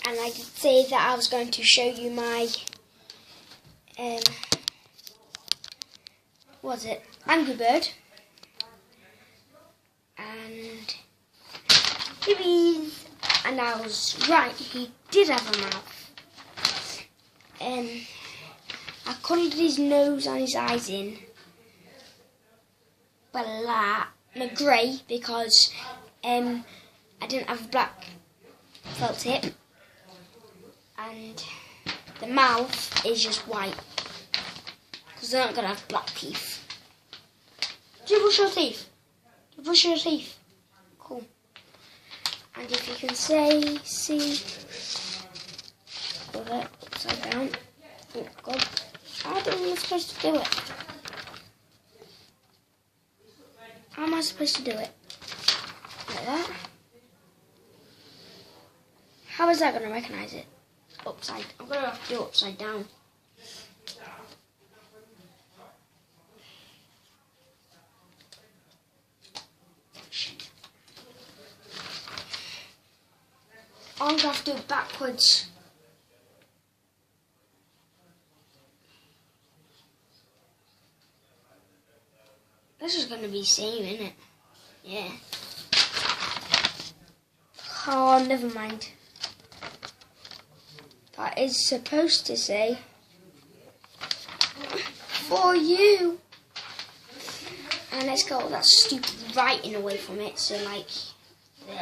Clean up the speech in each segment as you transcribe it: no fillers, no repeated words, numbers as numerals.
and I did say that I was going to show you my Angry Bird, and and I was right, he did have a mouth. I coloured his nose and his eyes in grey because I didn't have a black felt tip, and the mouth is just white because they're not going to have black teeth. Do you brush your teeth? Do you brush your teeth? Cool. And if you can see, put it upside down. Oh God, how am I supposed to do it? How am I supposed to do it? Like that? How is that going to recognise it? Upside. I'm going to have to do it upside down. I'm going to have to do it backwards. This is going to be the same, isn't it? Yeah. Oh, never mind. That is supposed to say, for you. And let's get all that stupid writing away from it. So, like, there.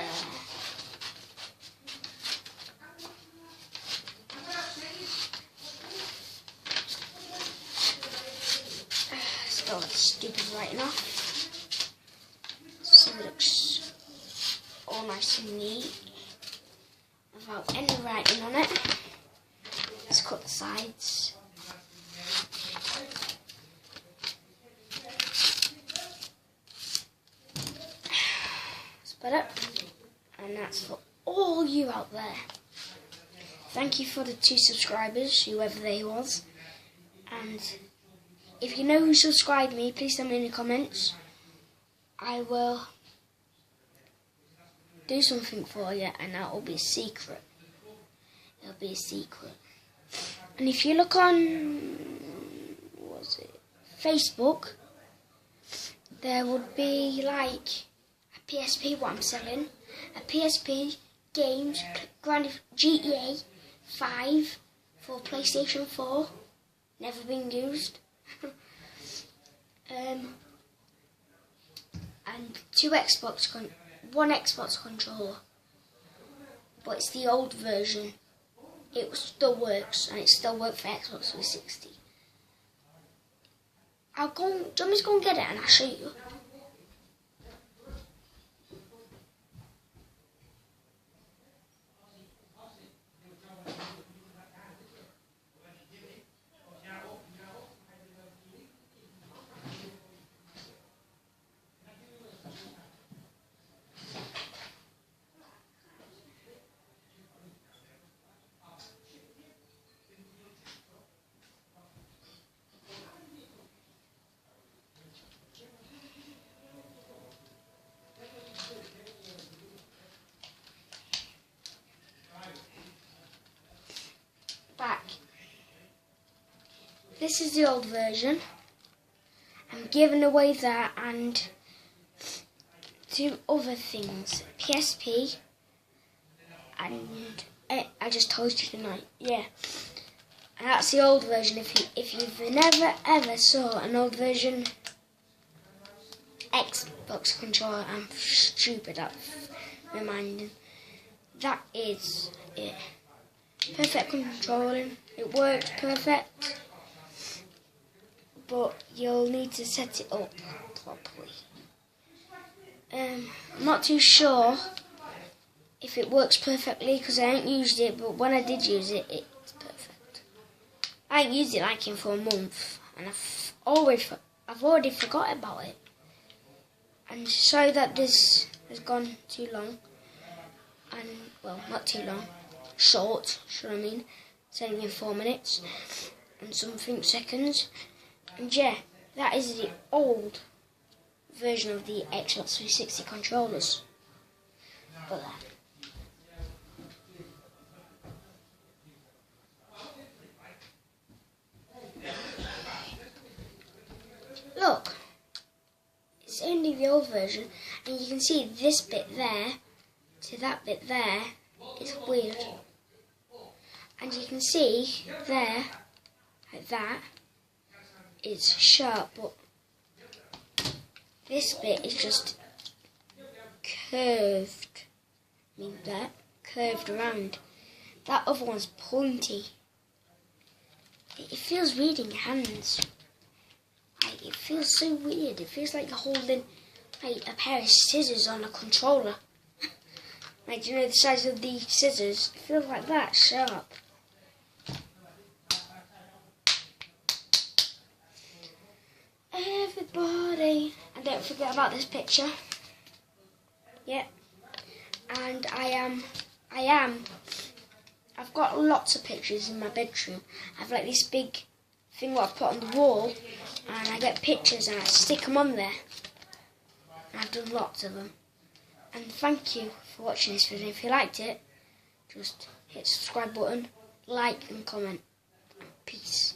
Let's get all that stupid writing off. So it looks all nice and neat without any writing on it. Let's cut the sides. That's better. And that's for all you out there. Thank you for the 2 subscribers, whoever they was. And if you know who subscribed me, please tell me in the comments. I will do something for you, and that will be a secret. It'll be a secret. And if you look on, Facebook, there would be like a PSP what I'm selling, a PSP games, GTA 5 for PlayStation 4, never been used, and one Xbox controller, but it's the old version. It still works, and it still works for Xbox 360. Do you want me to go and get it and I'll show you? Back. This is the old version. I'm giving away that and 2 other things. PSP and I just told you tonight. Yeah. And that's the old version. If you've never ever saw an old version Xbox controller, I'm stupid at reminding. That is it. Perfect controlling, it works perfect, but you'll need to set it up properly. I'm not too sure if it works perfectly because I ain't used it, but when I did use it, it's perfect. I ain't used it like in for a month, and I've already forgot about it. And sorry that this has gone too long, and well, not too long. Short, I mean, it's only been 4 minutes and something seconds. And yeah, that is the old version of the Xbox 360 controllers. But me the old version, and you can see this bit there to that bit there is weird. And you can see there, like that, it's sharp, but this bit is just curved. I mean that, curved around. That other one's pointy. It feels weird in your hands. Like, it feels so weird. It feels like you're holding like a pair of scissors on a controller. Like, you know, the size of the scissors. It feels like that, sharp. Everybody. And don't forget about this picture. Yep. And I've got lots of pictures in my bedroom. I have like this big thing what I put on the wall, and I get pictures and I stick them on there. And I've done lots of them. And thank you for watching this video. If you liked it, just hit the subscribe button, like and comment. Peace.